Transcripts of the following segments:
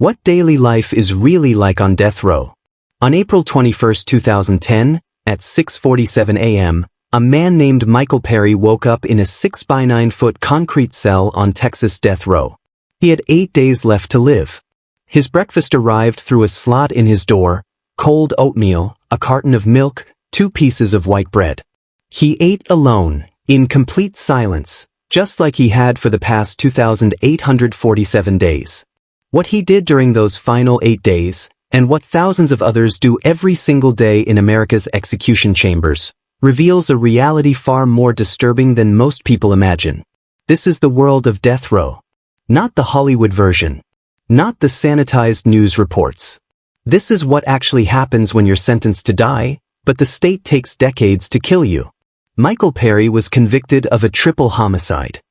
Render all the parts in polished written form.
What daily life is really like on death row. On April 21, 2010, at 6:47 a.m., a man named Michael Perry woke up in a 6 by 9 foot concrete cell on Texas death row. He had 8 days left to live. His breakfast arrived through a slot in his door: cold oatmeal, a carton of milk, 2 pieces of white bread. He ate alone, in complete silence, just like he had for the past 2,847 days. What he did during those final 8 days, and what thousands of others do every single day in America's execution chambers, reveals a reality far more disturbing than most people imagine. This is the world of death row. Not the Hollywood version. Not the sanitized news reports. This is what actually happens when you're sentenced to die, but the state takes decades to kill you. Michael Perry was convicted of a triple homicide.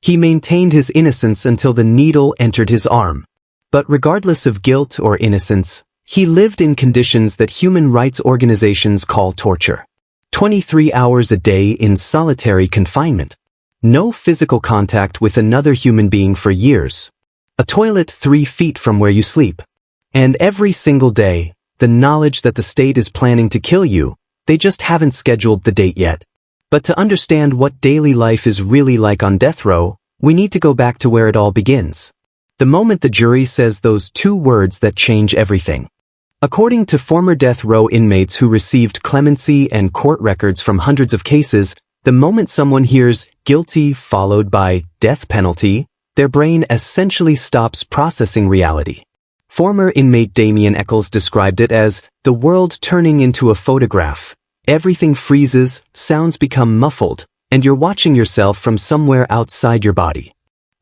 He maintained his innocence until the needle entered his arm. But regardless of guilt or innocence, he lived in conditions that human rights organizations call torture. 23 hours a day in solitary confinement. No physical contact with another human being for years. A toilet 3 feet from where you sleep. And every single day, the knowledge that the state is planning to kill you, they just haven't scheduled the date yet. But to understand what daily life is really like on death row, we need to go back to where it all begins. The moment the jury says those 2 words that change everything. According to former death row inmates who received clemency and court records from hundreds of cases, the moment someone hears guilty followed by death penalty, their brain essentially stops processing reality. Former inmate Damien Eccles described it as the world turning into a photograph. Everything freezes, sounds become muffled, and you're watching yourself from somewhere outside your body.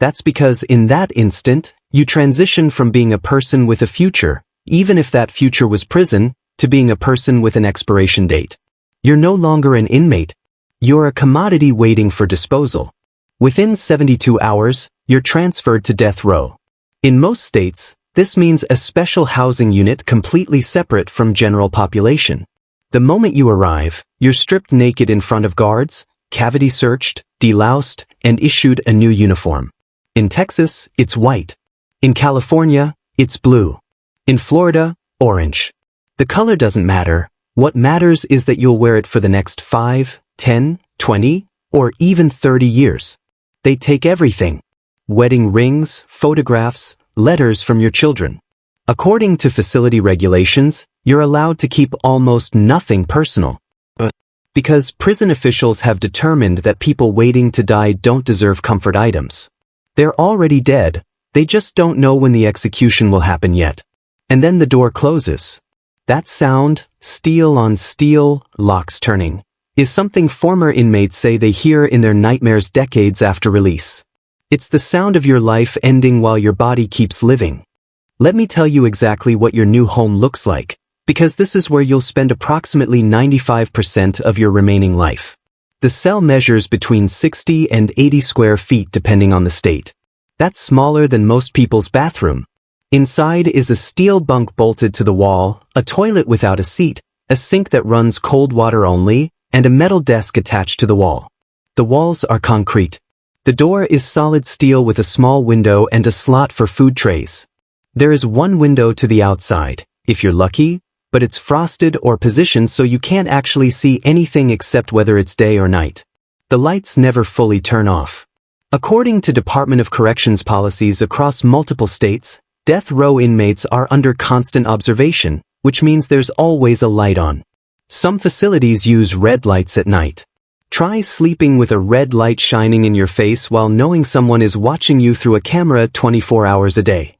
That's because in that instant, you transition from being a person with a future, even if that future was prison, to being a person with an expiration date. You're no longer an inmate. You're a commodity waiting for disposal. Within 72 hours, you're transferred to death row. In most states, this means a special housing unit completely separate from general population. The moment you arrive, you're stripped naked in front of guards, cavity searched, deloused, and issued a new uniform. In Texas, it's white. In California, it's blue. In Florida, orange. The color doesn't matter. What matters is that you'll wear it for the next 5, 10, 20, or even 30 years. They take everything. Wedding rings, photographs, letters from your children. According to facility regulations, you're allowed to keep almost nothing personal. But because prison officials have determined that people waiting to die don't deserve comfort items. They're already dead, they just don't know when the execution will happen yet. And then the door closes. That sound, steel on steel, locks turning, is something former inmates say they hear in their nightmares decades after release. It's the sound of your life ending while your body keeps living. Let me tell you exactly what your new home looks like, because this is where you'll spend approximately 95% of your remaining life. The cell measures between 60 and 80 square feet depending on the state. That's smaller than most people's bathroom. Inside is a steel bunk bolted to the wall, a toilet without a seat, a sink that runs cold water only, and a metal desk attached to the wall. The walls are concrete. The door is solid steel with a small window and a slot for food trays. There is one window to the outside, if you're lucky, but it's frosted or positioned so you can't actually see anything except whether it's day or night. The lights never fully turn off. According to Department of Corrections policies across multiple states, death row inmates are under constant observation, which means there's always a light on. Some facilities use red lights at night. Try sleeping with a red light shining in your face while knowing someone is watching you through a camera 24 hours a day.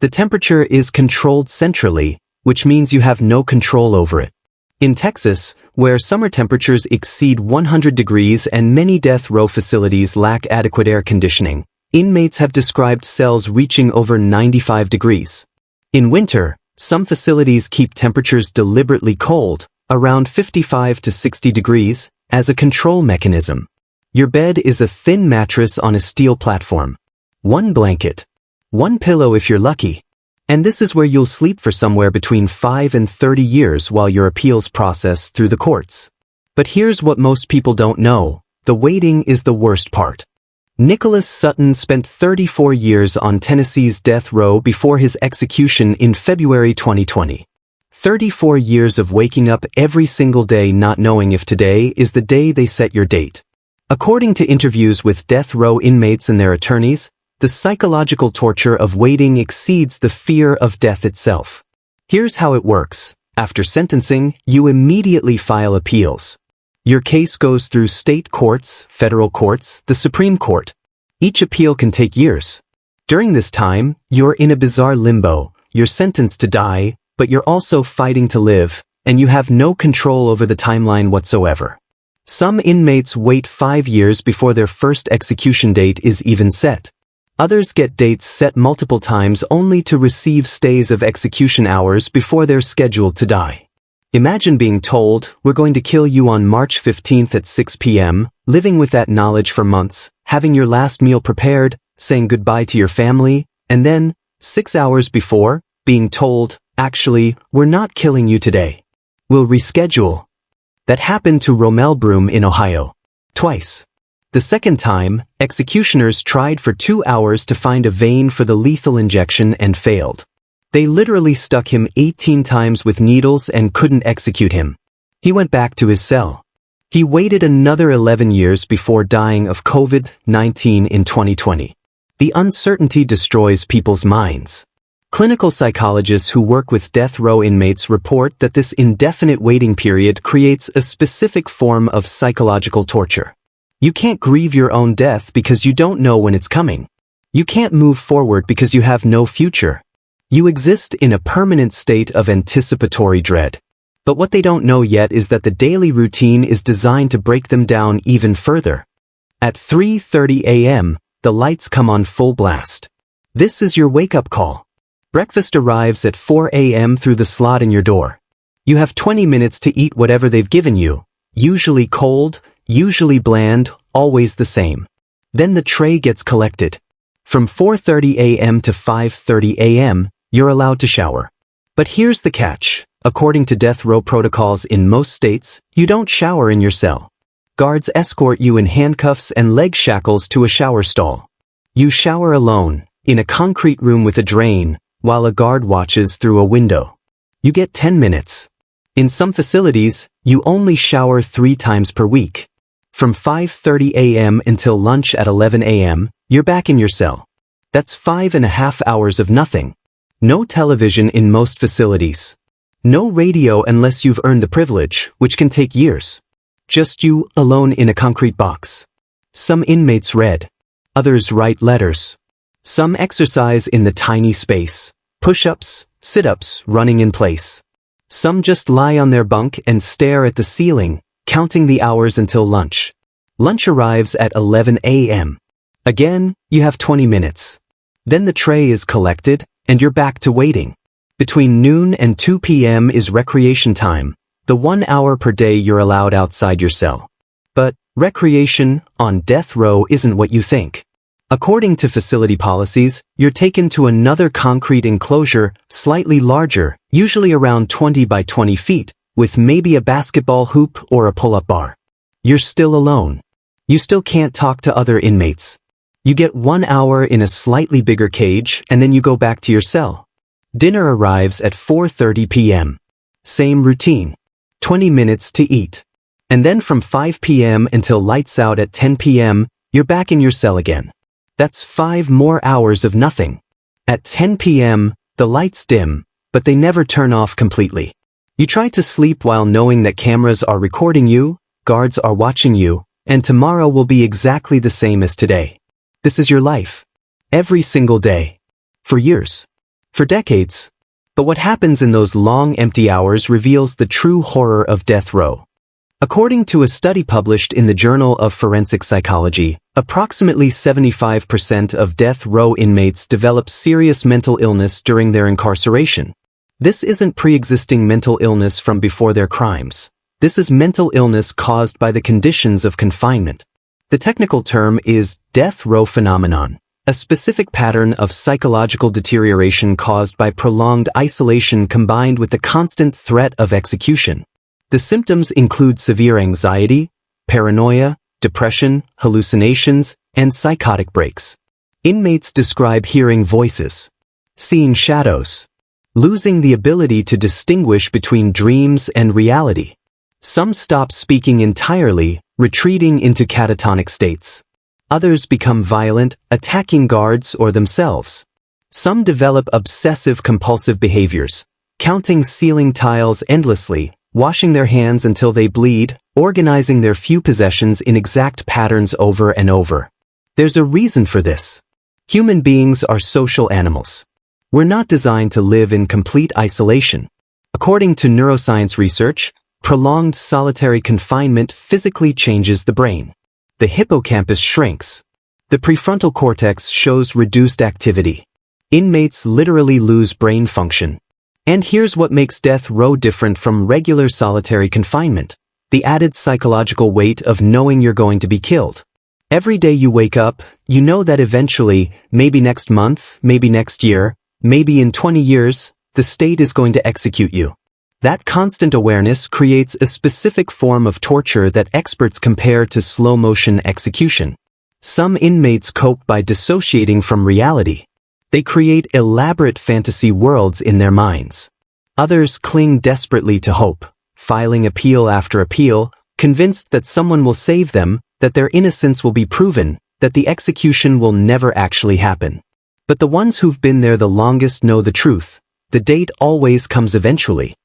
The temperature is controlled centrally, which means you have no control over it. In Texas, where summer temperatures exceed 100 degrees and many death row facilities lack adequate air conditioning, inmates have described cells reaching over 95 degrees. In winter, some facilities keep temperatures deliberately cold, around 55 to 60 degrees, as a control mechanism. Your bed is a thin mattress on a steel platform. One blanket. One pillow if you're lucky. And this is where you'll sleep for somewhere between 5 and 30 years while your appeals process through the courts. But here's what most people don't know. The waiting is the worst part. Nicholas Sutton spent 34 years on Tennessee's death row before his execution in February 2020. 34 years of waking up every single day not knowing if today is the day they set your date. According to interviews with death row inmates and their attorneys, the psychological torture of waiting exceeds the fear of death itself. Here's how it works. After sentencing, you immediately file appeals. Your case goes through state courts, federal courts, the Supreme Court. Each appeal can take years. During this time, you're in a bizarre limbo. You're sentenced to die, but you're also fighting to live, and you have no control over the timeline whatsoever. Some inmates wait 5 years before their first execution date is even set. Others get dates set multiple times only to receive stays of execution hours before they're scheduled to die. Imagine being told, we're going to kill you on March 15th at 6 p.m., living with that knowledge for months, having your last meal prepared, saying goodbye to your family, and then, 6 hours before, being told, actually, we're not killing you today. We'll reschedule. That happened to Romel Broom in Ohio. Twice. The second time, executioners tried for 2 hours to find a vein for the lethal injection and failed. They literally stuck him 18 times with needles and couldn't execute him. He went back to his cell. He waited another 11 years before dying of COVID-19 in 2020. The uncertainty destroys people's minds. Clinical psychologists who work with death row inmates report that this indefinite waiting period creates a specific form of psychological torture. You can't grieve your own death because you don't know when it's coming. You can't move forward because you have no future. You exist in a permanent state of anticipatory dread. But what they don't know yet is that the daily routine is designed to break them down even further. At 3:30 a.m., the lights come on full blast. This is your wake-up call. Breakfast arrives at 4 a.m. through the slot in your door. You have 20 minutes to eat whatever they've given you, usually cold, usually bland, always the same. Then the tray gets collected. From 4:30 a.m. to 5:30 a.m., you're allowed to shower. But here's the catch. According to death row protocols in most states, you don't shower in your cell. Guards escort you in handcuffs and leg shackles to a shower stall. You shower alone, in a concrete room with a drain, while a guard watches through a window. You get 10 minutes. In some facilities, you only shower 3 times per week. From 5:30 a.m. until lunch at 11 a.m., you're back in your cell. That's 5.5 hours of nothing. No television in most facilities. No radio unless you've earned the privilege, which can take years. Just you, alone in a concrete box. Some inmates read. Others write letters. Some exercise in the tiny space. Push-ups, sit-ups, running in place. Some just lie on their bunk and stare at the ceiling, counting the hours until lunch. Lunch arrives at 11 a.m. Again, you have 20 minutes. Then the tray is collected, and you're back to waiting. Between noon and 2 p.m. is recreation time, the 1 hour per day you're allowed outside your cell. But recreation on death row isn't what you think. According to facility policies, you're taken to another concrete enclosure, slightly larger, usually around 20 by 20 feet, with maybe a basketball hoop or a pull-up bar. You're still alone. You still can't talk to other inmates. You get 1 hour in a slightly bigger cage, and then you go back to your cell. Dinner arrives at 4:30 p.m. Same routine. 20 minutes to eat. And then from 5 p.m. until lights out at 10 p.m., you're back in your cell again. That's 5 more hours of nothing. At 10 p.m., the lights dim, but they never turn off completely. You try to sleep while knowing that cameras are recording you, guards are watching you, and tomorrow will be exactly the same as today. This is your life. Every single day. For years. For decades. But what happens in those long empty hours reveals the true horror of death row. According to a study published in the Journal of Forensic Psychology, approximately 75% of death row inmates develop serious mental illness during their incarceration. This isn't pre-existing mental illness from before their crimes. This is mental illness caused by the conditions of confinement. The technical term is death row phenomenon, a specific pattern of psychological deterioration caused by prolonged isolation combined with the constant threat of execution. The symptoms include severe anxiety, paranoia, depression, hallucinations, and psychotic breaks. Inmates describe hearing voices, seeing shadows, losing the ability to distinguish between dreams and reality. Some stop speaking entirely, retreating into catatonic states. Others become violent, attacking guards or themselves. Some develop obsessive-compulsive behaviors, counting ceiling tiles endlessly, washing their hands until they bleed, organizing their few possessions in exact patterns over and over. There's a reason for this. Human beings are social animals. We're not designed to live in complete isolation. According to neuroscience research, prolonged solitary confinement physically changes the brain. The hippocampus shrinks. The prefrontal cortex shows reduced activity. Inmates literally lose brain function. And here's what makes death row different from regular solitary confinement: the added psychological weight of knowing you're going to be killed. Every day you wake up, you know that eventually, maybe next month, maybe next year, maybe in 20 years, the state is going to execute you. That constant awareness creates a specific form of torture that experts compare to slow-motion execution. Some inmates cope by dissociating from reality. They create elaborate fantasy worlds in their minds. Others cling desperately to hope, filing appeal after appeal, convinced that someone will save them, that their innocence will be proven, that the execution will never actually happen. But the ones who've been there the longest know the truth. The date always comes eventually.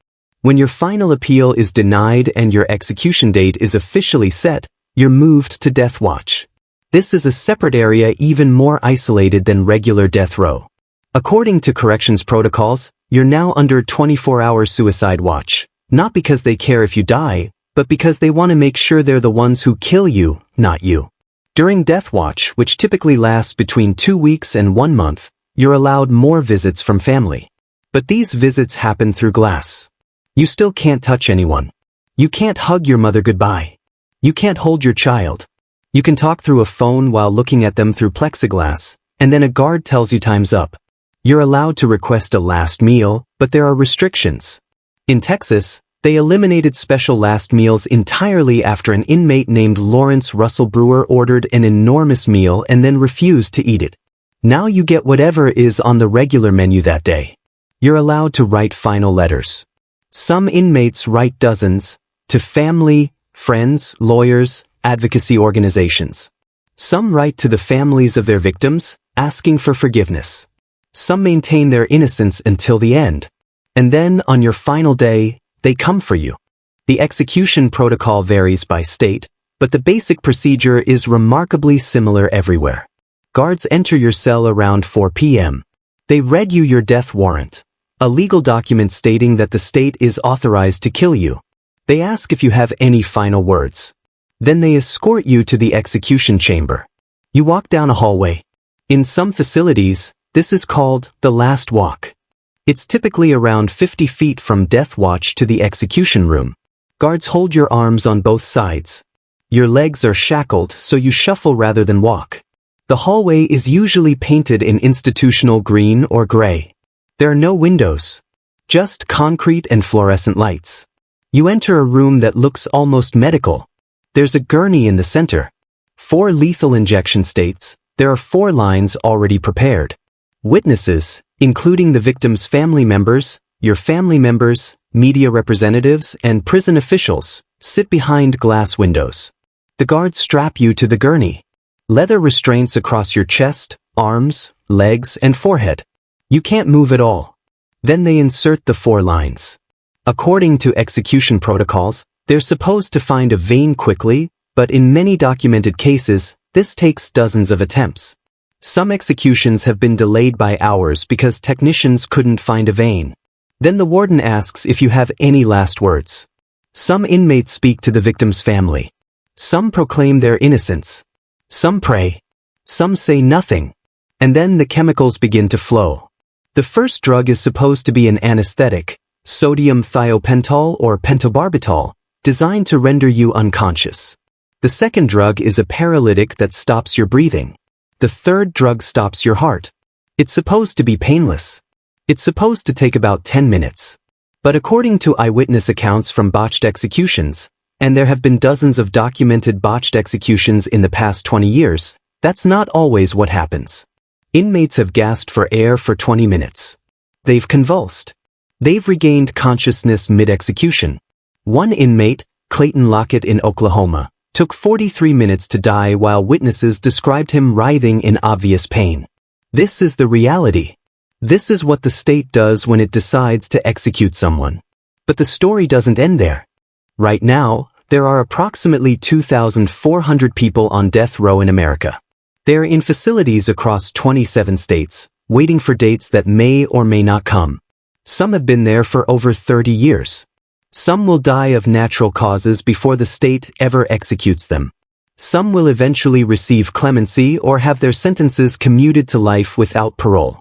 When your final appeal is denied and your execution date is officially set, you're moved to death watch. This is a separate area even more isolated than regular death row. According to corrections protocols, you're now under 24-hour suicide watch, not because they care if you die, but because they want to make sure they're the ones who kill you, not you. During death watch, which typically lasts between 2 weeks and 1 month, you're allowed more visits from family. But these visits happen through glass. You still can't touch anyone. You can't hug your mother goodbye. You can't hold your child. You can talk through a phone while looking at them through plexiglass, and then a guard tells you time's up. You're allowed to request a last meal, but there are restrictions. In Texas, they eliminated special last meals entirely after an inmate named Lawrence Russell Brewer ordered an enormous meal and then refused to eat it. Now you get whatever is on the regular menu that day. You're allowed to write final letters. Some inmates write dozens, to family, friends, lawyers, advocacy organizations. Some write to the families of their victims, asking for forgiveness. Some maintain their innocence until the end. And then, on your final day, they come for you. The execution protocol varies by state, but the basic procedure is remarkably similar everywhere. Guards enter your cell around 4 p.m. They read you your death warrant, a legal document stating that the state is authorized to kill you. They ask if you have any final words. Then they escort you to the execution chamber. You walk down a hallway. In some facilities, this is called the last walk. It's typically around 50 feet from death watch to the execution room. Guards hold your arms on both sides. Your legs are shackled, so you shuffle rather than walk. The hallway is usually painted in institutional green or gray. There are no windows, just concrete and fluorescent lights. You enter a room that looks almost medical. There's a gurney in the center. 4 lethal injection states. There are 4 lines already prepared. Witnesses, including the victim's family members, your family members, media representatives, and prison officials, sit behind glass windows. The guards strap you to the gurney. Leather restraints across your chest, arms, legs, and forehead. You can't move at all. Then they insert the 4 lines. According to execution protocols, they're supposed to find a vein quickly, but in many documented cases, this takes dozens of attempts. Some executions have been delayed by hours because technicians couldn't find a vein. Then the warden asks if you have any last words. Some inmates speak to the victim's family. Some proclaim their innocence. Some pray. Some say nothing. And then the chemicals begin to flow. The first drug is supposed to be an anesthetic, sodium thiopental or pentobarbital, designed to render you unconscious. The second drug is a paralytic that stops your breathing. The third drug stops your heart. It's supposed to be painless. It's supposed to take about 10 minutes. But according to eyewitness accounts from botched executions, and there have been dozens of documented botched executions in the past 20 years, That's not always what happens. Inmates have gasped for air for 20 minutes. They've convulsed. They've regained consciousness mid-execution. One inmate, Clayton Lockett in Oklahoma, took 43 minutes to die while witnesses described him writhing in obvious pain. This is the reality. This is what the state does when it decides to execute someone. But the story doesn't end there. Right now, there are approximately 2,400 people on death row in America. They're in facilities across 27 states, waiting for dates that may or may not come. Some have been there for over 30 years. Some will die of natural causes before the state ever executes them. Some will eventually receive clemency or have their sentences commuted to life without parole.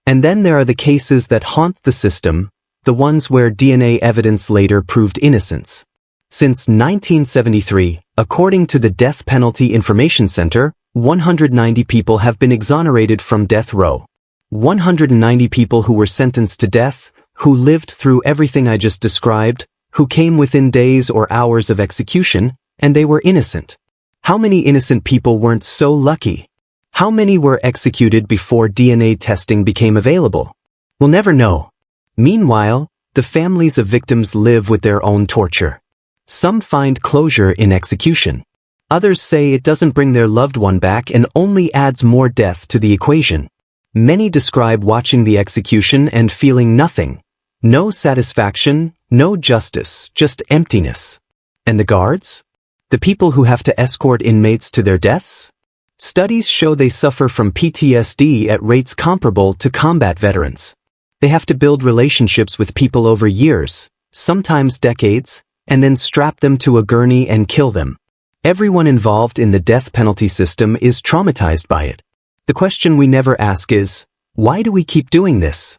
And then there are the cases that haunt the system, the ones where DNA evidence later proved innocence. Since 1973, according to the Death Penalty Information Center, 190 people have been exonerated from death row. 190 people who were sentenced to death, who lived through everything I just described, who came within days or hours of execution, and they were innocent. How many innocent people weren't so lucky? How many were executed before DNA testing became available? We'll never know. Meanwhile, the families of victims live with their own torture. Some find closure in execution. Others say it doesn't bring their loved one back and only adds more death to the equation. Many describe watching the execution and feeling nothing. No satisfaction, no justice, just emptiness. And the guards? The people who have to escort inmates to their deaths? Studies show they suffer from PTSD at rates comparable to combat veterans. They have to build relationships with people over years, sometimes decades, and then strap them to a gurney and kill them. Everyone involved in the death penalty system is traumatized by it. The question we never ask is, why do we keep doing this?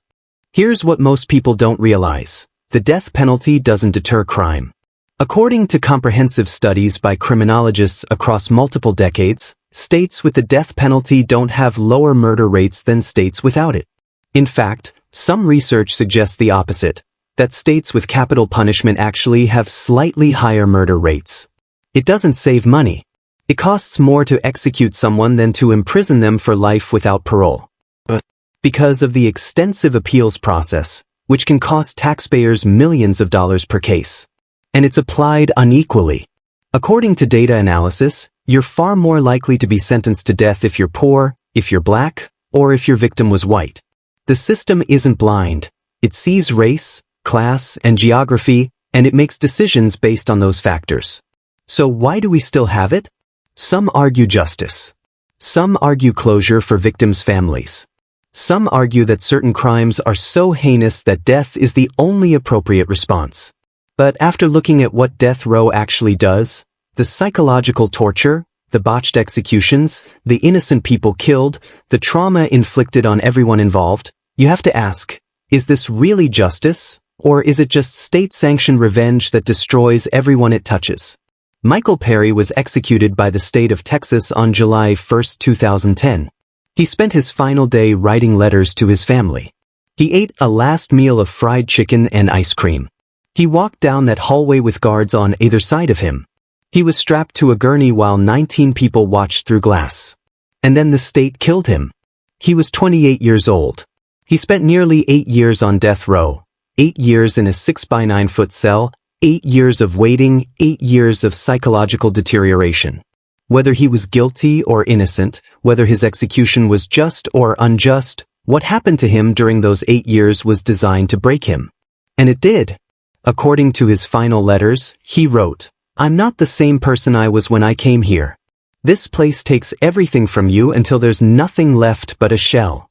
Here's what most people don't realize. The death penalty doesn't deter crime. According to comprehensive studies by criminologists across multiple decades, states with the death penalty don't have lower murder rates than states without it. In fact, some research suggests the opposite, that states with capital punishment actually have slightly higher murder rates. It doesn't save money. It costs more to execute someone than to imprison them for life without parole. But because of the extensive appeals process, which can cost taxpayers millions of dollars per case. And it's applied unequally. According to data analysis, you're far more likely to be sentenced to death if you're poor, if you're black, or if your victim was white. The system isn't blind. It sees race, class, and geography, and it makes decisions based on those factors. So why do we still have it? Some argue justice. Some argue closure for victims' families. Some argue that certain crimes are so heinous that death is the only appropriate response. But after looking at what death row actually does, the psychological torture, the botched executions, the innocent people killed, the trauma inflicted on everyone involved, you have to ask, is this really justice, or is it just state-sanctioned revenge that destroys everyone it touches? Michael Perry was executed by the state of Texas on July 1, 2010. He spent his final day writing letters to his family. He ate a last meal of fried chicken and ice cream. He walked down that hallway with guards on either side of him. He was strapped to a gurney while 19 people watched through glass. And then the state killed him. He was 28 years old. He spent nearly 8 years on death row, 8 years in a 6-by-9-foot cell, 8 years of waiting, 8 years of psychological deterioration. Whether he was guilty or innocent, whether his execution was just or unjust, what happened to him during those 8 years was designed to break him. And it did. According to his final letters, he wrote, "I'm not the same person I was when I came here. This place takes everything from you until there's nothing left but a shell."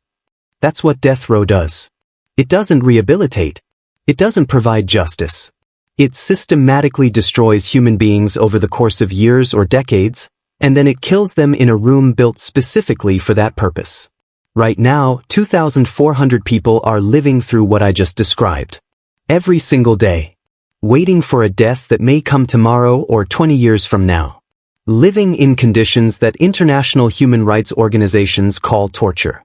That's what death row does. It doesn't rehabilitate. It doesn't provide justice. It systematically destroys human beings over the course of years or decades, and then it kills them in a room built specifically for that purpose. Right now, 2,400 people are living through what I just described. Every single day. Waiting for a death that may come tomorrow or 20 years from now. Living in conditions that international human rights organizations call torture.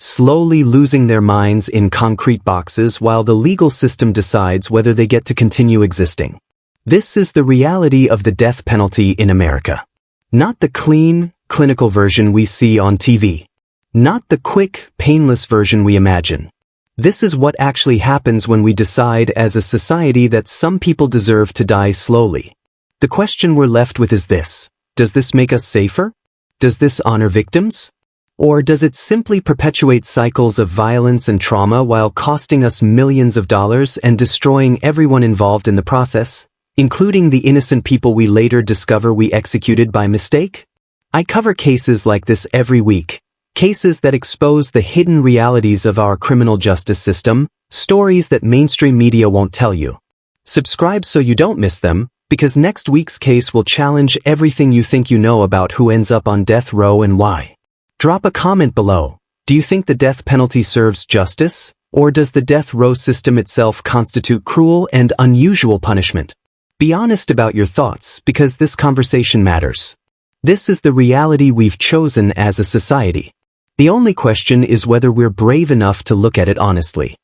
Slowly losing their minds in concrete boxes while the legal system decides whether they get to continue existing. This is the reality of the death penalty in America. Not the clean, clinical version we see on TV. Not the quick, painless version we imagine. This is what actually happens when we decide as a society that some people deserve to die slowly. The question we're left with is this: does this make us safer? Does this honor victims? Or does it simply perpetuate cycles of violence and trauma while costing us millions of dollars and destroying everyone involved in the process, including the innocent people we later discover we executed by mistake? I cover cases like this every week. Cases that expose the hidden realities of our criminal justice system, stories that mainstream media won't tell you. Subscribe so you don't miss them, because next week's case will challenge everything you think you know about who ends up on death row and why. Drop a comment below. Do you think the death penalty serves justice, or does the death row system itself constitute cruel and unusual punishment? Be honest about your thoughts, because this conversation matters. This is the reality we've chosen as a society. The only question is whether we're brave enough to look at it honestly.